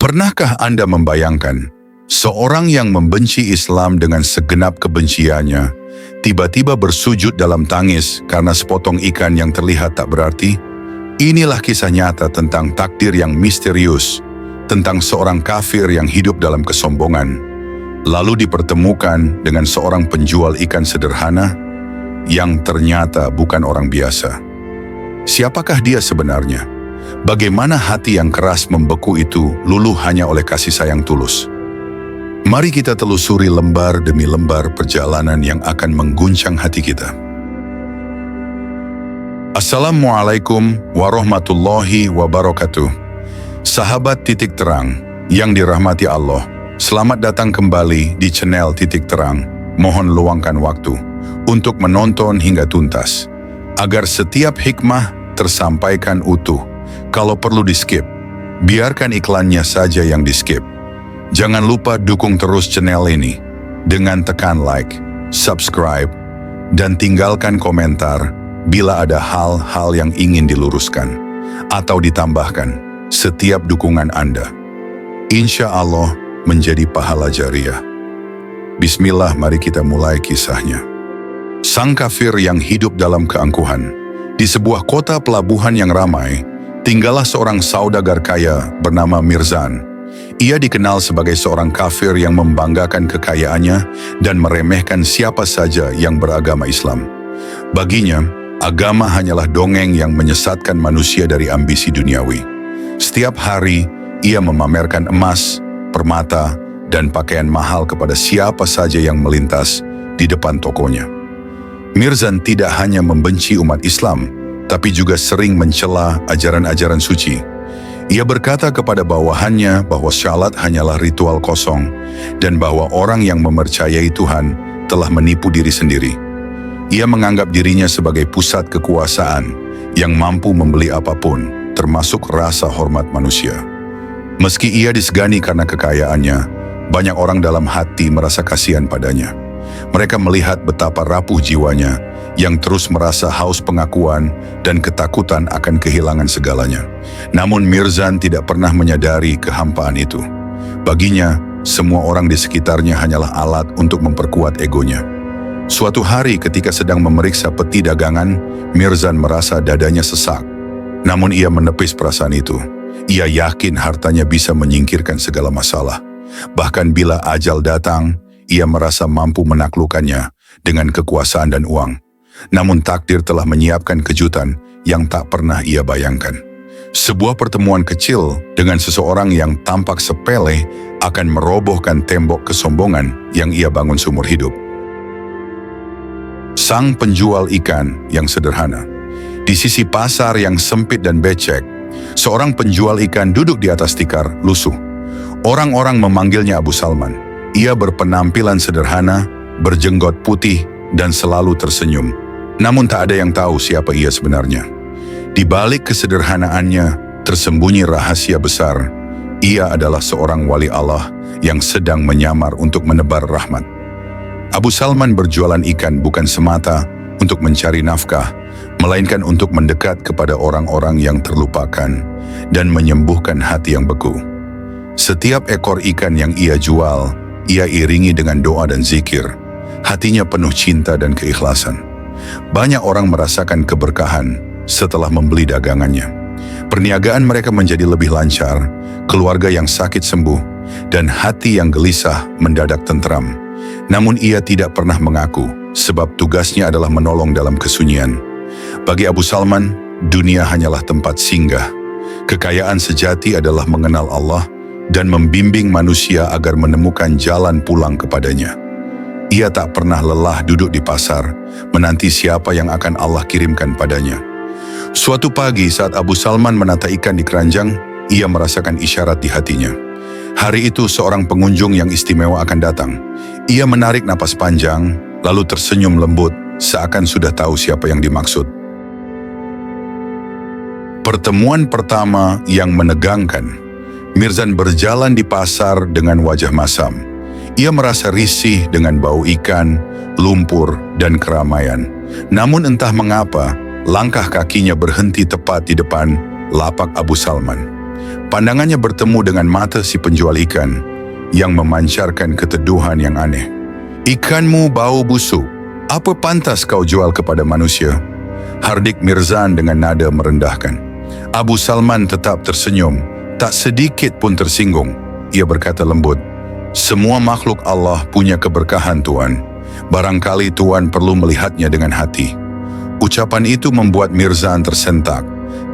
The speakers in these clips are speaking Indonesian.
Pernahkah Anda membayangkan seorang yang membenci Islam dengan segenap kebenciannya tiba-tiba bersujud dalam tangis karena sepotong ikan yang terlihat tak berarti? Inilah kisah nyata tentang takdir yang misterius, tentang seorang kafir yang hidup dalam kesombongan, lalu dipertemukan dengan seorang penjual ikan sederhana yang ternyata bukan orang biasa. Siapakah dia sebenarnya? Bagaimana hati yang keras membeku itu luluh hanya oleh kasih sayang tulus? Mari kita telusuri lembar demi lembar perjalanan yang akan mengguncang hati kita. Assalamualaikum warahmatullahi wabarakatuh. Sahabat Titik Terang yang dirahmati Allah, selamat datang kembali di channel Titik Terang. Mohon luangkan waktu untuk menonton hingga tuntas, agar setiap hikmah tersampaikan utuh. Kalau perlu di-skip, biarkan iklannya saja yang di-skip. Jangan lupa dukung terus channel ini dengan tekan like, subscribe, dan tinggalkan komentar bila ada hal-hal yang ingin diluruskan atau ditambahkan. Setiap dukungan Anda, insya Allah menjadi pahala jariah. Bismillah, mari kita mulai kisahnya. Sang kafir yang hidup dalam keangkuhan. Di sebuah kota pelabuhan yang ramai, tinggallah seorang saudagar kaya bernama Mirzan. Ia dikenal sebagai seorang kafir yang membanggakan kekayaannya dan meremehkan siapa saja yang beragama Islam. Baginya, agama hanyalah dongeng yang menyesatkan manusia dari ambisi duniawi. Setiap hari, ia memamerkan emas, permata, dan pakaian mahal kepada siapa saja yang melintas di depan tokonya. Mirzan tidak hanya membenci umat Islam, tapi juga sering mencela ajaran-ajaran suci. Ia berkata kepada bawahannya bahwa syalat hanyalah ritual kosong dan bahwa orang yang mempercayai Tuhan telah menipu diri sendiri. Ia menganggap dirinya sebagai pusat kekuasaan yang mampu membeli apapun, termasuk rasa hormat manusia. Meski ia disegani karena kekayaannya, banyak orang dalam hati merasa kasihan padanya. Mereka melihat betapa rapuh jiwanya yang terus merasa haus pengakuan dan ketakutan akan kehilangan segalanya. Namun Mirzan tidak pernah menyadari kehampaan itu. Baginya, semua orang di sekitarnya hanyalah alat untuk memperkuat egonya. Suatu hari ketika sedang memeriksa peti dagangan, Mirzan merasa dadanya sesak. Namun ia menepis perasaan itu. Ia yakin hartanya bisa menyingkirkan segala masalah. Bahkan bila ajal datang, ia merasa mampu menaklukkannya dengan kekuasaan dan uang. Namun takdir telah menyiapkan kejutan yang tak pernah ia bayangkan. Sebuah pertemuan kecil dengan seseorang yang tampak sepele akan merobohkan tembok kesombongan yang ia bangun seumur hidup. Sang penjual ikan yang sederhana. Di sisi pasar yang sempit dan becek, seorang penjual ikan duduk di atas tikar lusuh. Orang-orang memanggilnya Abu Salman. Ia berpenampilan sederhana, berjenggot putih, dan selalu tersenyum. Namun tak ada yang tahu siapa ia sebenarnya. Di balik kesederhanaannya, tersembunyi rahasia besar. Ia adalah seorang wali Allah yang sedang menyamar untuk menebar rahmat. Abu Salman berjualan ikan bukan semata untuk mencari nafkah, melainkan untuk mendekat kepada orang-orang yang terlupakan dan menyembuhkan hati yang beku. Setiap ekor ikan yang ia jual, ia iringi dengan doa dan zikir. Hatinya penuh cinta dan keikhlasan. Banyak orang merasakan keberkahan setelah membeli dagangannya. Perniagaan mereka menjadi lebih lancar, keluarga yang sakit sembuh, dan hati yang gelisah mendadak tentram. Namun ia tidak pernah mengaku, sebab tugasnya adalah menolong dalam kesunyian. Bagi Abu Salman, dunia hanyalah tempat singgah. Kekayaan sejati adalah mengenal Allah dan membimbing manusia agar menemukan jalan pulang kepadanya. Ia tak pernah lelah duduk di pasar, menanti siapa yang akan Allah kirimkan padanya. Suatu pagi saat Abu Salman menata ikan di keranjang, ia merasakan isyarat di hatinya. Hari itu seorang pengunjung yang istimewa akan datang. Ia menarik napas panjang, lalu tersenyum lembut, seakan sudah tahu siapa yang dimaksud. Pertemuan pertama yang menegangkan. Mirzan berjalan di pasar dengan wajah masam. Ia merasa risih dengan bau ikan, lumpur, dan keramaian. Namun entah mengapa, langkah kakinya berhenti tepat di depan lapak Abu Salman. Pandangannya bertemu dengan mata si penjual ikan yang memancarkan keteduhan yang aneh. "Ikanmu bau busuk. Apa pantas kau jual kepada manusia?" hardik Mirzan dengan nada merendahkan. Abu Salman tetap tersenyum, tak sedikit pun tersinggung. Ia berkata lembut, "Semua makhluk Allah punya keberkahan, Tuan. Barangkali Tuan perlu melihatnya dengan hati." Ucapan itu membuat Mirzan tersentak.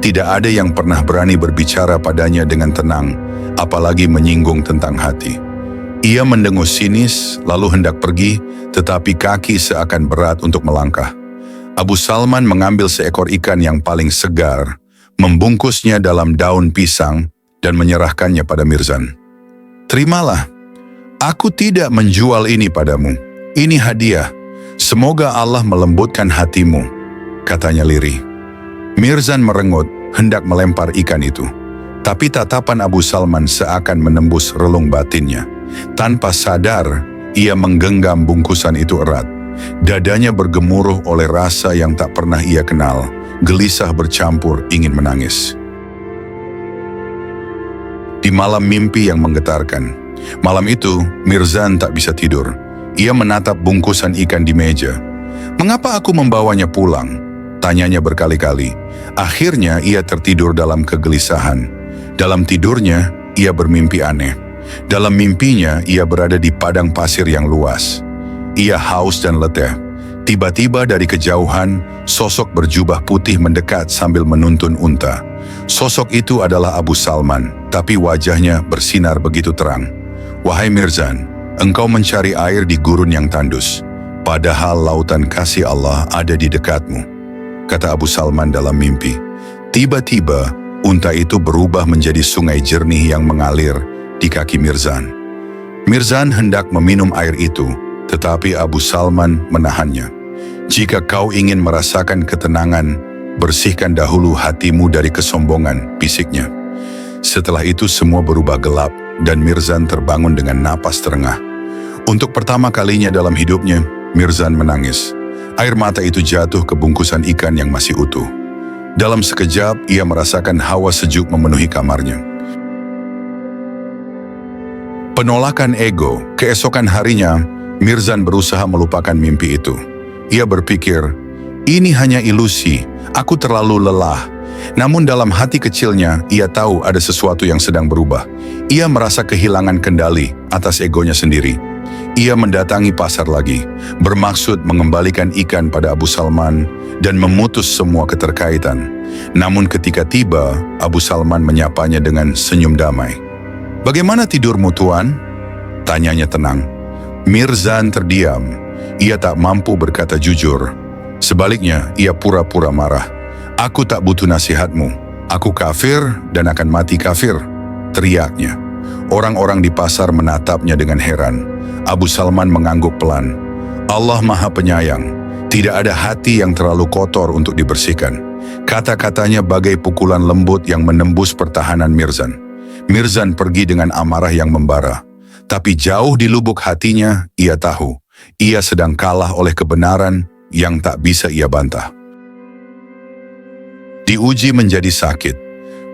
Tidak ada yang pernah berani berbicara padanya dengan tenang, apalagi menyinggung tentang hati. Ia mendengus sinis, lalu hendak pergi, tetapi kaki seakan berat untuk melangkah. Abu Salman mengambil seekor ikan yang paling segar, membungkusnya dalam daun pisang, dan menyerahkannya pada Mirzan. "Terimalah. Aku tidak menjual ini padamu. Ini hadiah. Semoga Allah melembutkan hatimu," katanya lirih. Mirzan merengut, hendak melempar ikan itu. Tapi tatapan Abu Salman seakan menembus relung batinnya. Tanpa sadar, ia menggenggam bungkusan itu erat. Dadanya bergemuruh oleh rasa yang tak pernah ia kenal. Gelisah bercampur ingin menangis. Di malam mimpi yang menggetarkan. Malam itu, Mirzan tak bisa tidur. Ia menatap bungkusan ikan di meja. "Mengapa aku membawanya pulang?" tanyanya berkali-kali. Akhirnya ia tertidur dalam kegelisahan. Dalam tidurnya, ia bermimpi aneh. Dalam mimpinya, ia berada di padang pasir yang luas. Ia haus dan letih. Tiba-tiba dari kejauhan, sosok berjubah putih mendekat sambil menuntun unta. Sosok itu adalah Abu Salman, tapi wajahnya bersinar begitu terang. "Wahai Mirzan, engkau mencari air di gurun yang tandus, padahal lautan kasih Allah ada di dekatmu," kata Abu Salman dalam mimpi. Tiba-tiba, unta itu berubah menjadi sungai jernih yang mengalir di kaki Mirzan. Mirzan hendak meminum air itu, tetapi Abu Salman menahannya. "Jika kau ingin merasakan ketenangan, bersihkan dahulu hatimu dari kesombongan," bisiknya. Setelah itu semua berubah gelap dan Mirzan terbangun dengan napas terengah. Untuk pertama kalinya dalam hidupnya, Mirzan menangis. Air mata itu jatuh ke bungkusan ikan yang masih utuh. Dalam sekejap, ia merasakan hawa sejuk memenuhi kamarnya. Penolakan ego. Keesokan harinya, Mirzan berusaha melupakan mimpi itu. Ia berpikir, "Ini hanya ilusi, aku terlalu lelah." Namun dalam hati kecilnya, ia tahu ada sesuatu yang sedang berubah. Ia merasa kehilangan kendali atas egonya sendiri. Ia mendatangi pasar lagi, bermaksud mengembalikan ikan pada Abu Salman dan memutus semua keterkaitan. Namun ketika tiba, Abu Salman menyapanya dengan senyum damai. "Bagaimana tidurmu, Tuan?" tanyanya tenang. Mirzan terdiam. Ia tak mampu berkata jujur. Sebaliknya, ia pura-pura marah. "Aku tak butuh nasihatmu. Aku kafir dan akan mati kafir," teriaknya. Orang-orang di pasar menatapnya dengan heran. Abu Salman mengangguk pelan. "Allah Maha Penyayang. Tidak ada hati yang terlalu kotor untuk dibersihkan." Kata-katanya bagai pukulan lembut yang menembus pertahanan Mirzan. Mirzan pergi dengan amarah yang membara. Tapi jauh di lubuk hatinya, ia tahu, ia sedang kalah oleh kebenaran yang tak bisa ia bantah. Diuji menjadi sakit.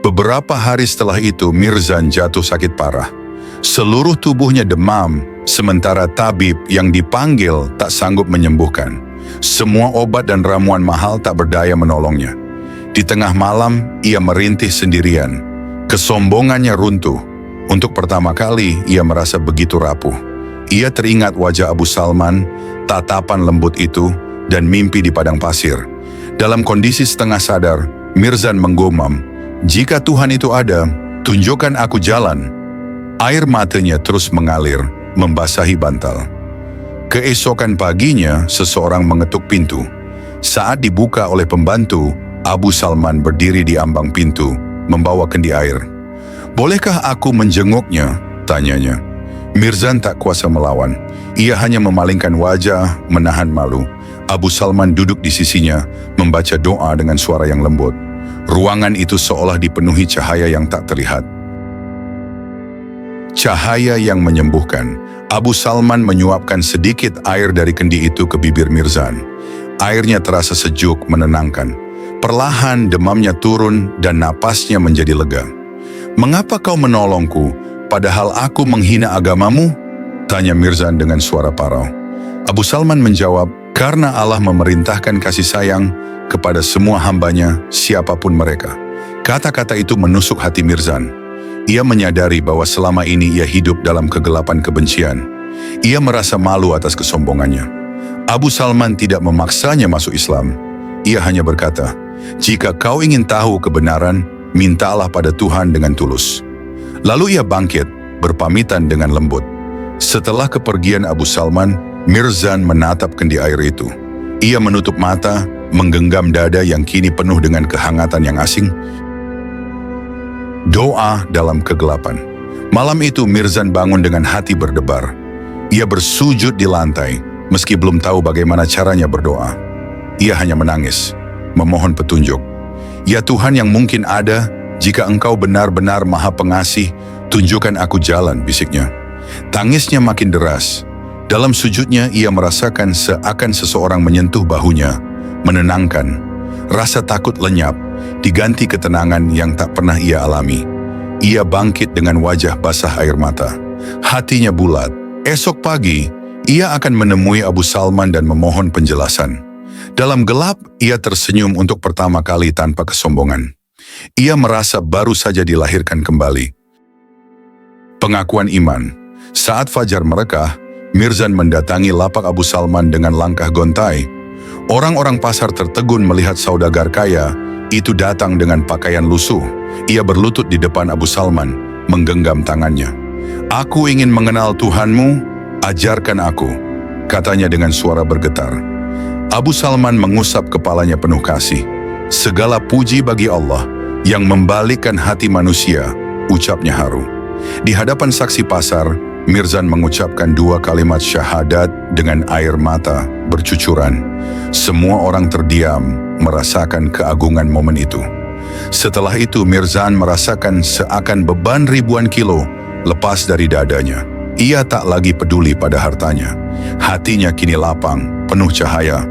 Beberapa hari setelah itu, Mirzan jatuh sakit parah. Seluruh tubuhnya demam, sementara tabib yang dipanggil tak sanggup menyembuhkan. Semua obat dan ramuan mahal tak berdaya menolongnya. Di tengah malam, ia merintih sendirian. Kesombongannya runtuh. Untuk pertama kali, ia merasa begitu rapuh. Ia teringat wajah Abu Salman, tatapan lembut itu, dan mimpi di padang pasir. Dalam kondisi setengah sadar, Mirzan menggumam, "Jika Tuhan itu ada, tunjukkan aku jalan." Air matanya terus mengalir, membasahi bantal. Keesokan paginya, seseorang mengetuk pintu. Saat dibuka oleh pembantu, Abu Salman berdiri di ambang pintu, membawa kendi air. "Bolehkah aku menjenguknya?" tanyanya. Mirzan tak kuasa melawan. Ia hanya memalingkan wajah, menahan malu. Abu Salman duduk di sisinya, membaca doa dengan suara yang lembut. Ruangan itu seolah dipenuhi cahaya yang tak terlihat. Cahaya yang menyembuhkan. Abu Salman menyuapkan sedikit air dari kendi itu ke bibir Mirzan. Airnya terasa sejuk, menenangkan. Perlahan demamnya turun dan napasnya menjadi lega. "Mengapa kau menolongku, padahal aku menghina agamamu?" tanya Mirzan dengan suara parau. Abu Salman menjawab, "Karena Allah memerintahkan kasih sayang kepada semua hambanya, siapapun mereka." Kata-kata itu menusuk hati Mirzan. Ia menyadari bahwa selama ini ia hidup dalam kegelapan kebencian. Ia merasa malu atas kesombongannya. Abu Salman tidak memaksanya masuk Islam. Ia hanya berkata, "Jika kau ingin tahu kebenaran, mintalah pada Tuhan dengan tulus." Lalu ia bangkit, berpamitan dengan lembut. Setelah kepergian Abu Salman, Mirzan menatap kendi air itu. Ia menutup mata, menggenggam dada yang kini penuh dengan kehangatan yang asing. Doa dalam kegelapan. Malam itu Mirzan bangun dengan hati berdebar. Ia bersujud di lantai, meski belum tahu bagaimana caranya berdoa. Ia hanya menangis, memohon petunjuk. "Ya Tuhan yang mungkin ada, jika Engkau benar-benar Maha Pengasih, tunjukkan aku jalan," bisiknya. Tangisnya makin deras. Dalam sujudnya ia merasakan seakan seseorang menyentuh bahunya, menenangkan. Rasa takut lenyap, diganti ketenangan yang tak pernah ia alami. Ia bangkit dengan wajah basah air mata. Hatinya bulat. Esok pagi, ia akan menemui Abu Salman dan memohon penjelasan. Dalam gelap, ia tersenyum untuk pertama kali tanpa kesombongan. Ia merasa baru saja dilahirkan kembali. Pengakuan iman. Saat fajar merekah, Mirzan mendatangi lapak Abu Salman dengan langkah gontai. Orang-orang pasar tertegun melihat saudagar kaya itu datang dengan pakaian lusuh. Ia berlutut di depan Abu Salman, menggenggam tangannya. "Aku ingin mengenal Tuhanmu, ajarkan aku," katanya dengan suara bergetar. Abu Salman mengusap kepalanya penuh kasih. "Segala puji bagi Allah yang membalikkan hati manusia," ucapnya haru. Di hadapan saksi pasar, Mirzan mengucapkan 2 kalimat syahadat dengan air mata bercucuran. Semua orang terdiam, merasakan keagungan momen itu. Setelah itu Mirzan merasakan seakan beban ribuan kilo lepas dari dadanya. Ia tak lagi peduli pada hartanya. Hatinya kini lapang, penuh cahaya.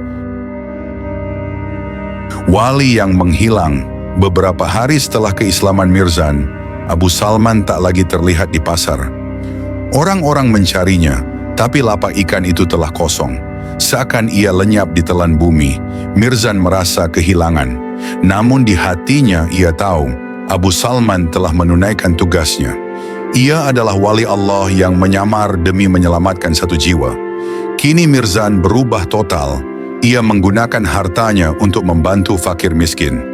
Wali yang menghilang. Beberapa hari setelah keislaman Mirzan, Abu Salman tak lagi terlihat di pasar. Orang-orang mencarinya, tapi lapak ikan itu telah kosong. Seakan ia lenyap di telan bumi, Mirzan merasa kehilangan. Namun di hatinya ia tahu, Abu Salman telah menunaikan tugasnya. Ia adalah wali Allah yang menyamar demi menyelamatkan satu jiwa. Kini Mirzan berubah total. Ia menggunakan hartanya untuk membantu fakir miskin.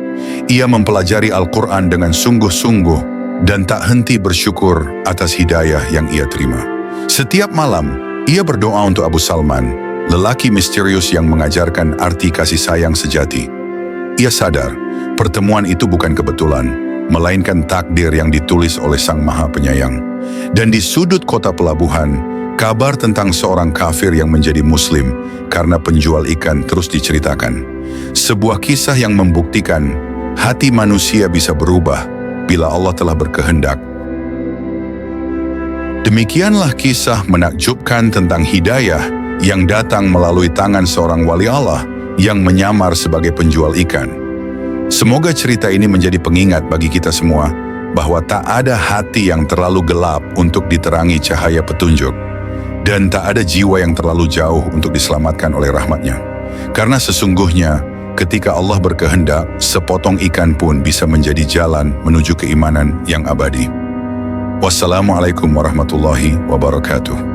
Ia mempelajari Al-Quran dengan sungguh-sungguh dan tak henti bersyukur atas hidayah yang ia terima. Setiap malam, ia berdoa untuk Abu Salman, lelaki misterius yang mengajarkan arti kasih sayang sejati. Ia sadar, pertemuan itu bukan kebetulan, melainkan takdir yang ditulis oleh Sang Maha Penyayang. Dan di sudut kota pelabuhan, kabar tentang seorang kafir yang menjadi muslim karena penjual ikan terus diceritakan. Sebuah kisah yang membuktikan hati manusia bisa berubah bila Allah telah berkehendak. Demikianlah kisah menakjubkan tentang hidayah yang datang melalui tangan seorang wali Allah yang menyamar sebagai penjual ikan. Semoga cerita ini menjadi pengingat bagi kita semua bahwa tak ada hati yang terlalu gelap untuk diterangi cahaya petunjuk, dan tak ada jiwa yang terlalu jauh untuk diselamatkan oleh rahmat-Nya. Karena sesungguhnya ketika Allah berkehendak, sepotong ikan pun bisa menjadi jalan menuju keimanan yang abadi. Wassalamualaikum warahmatullahi wabarakatuh.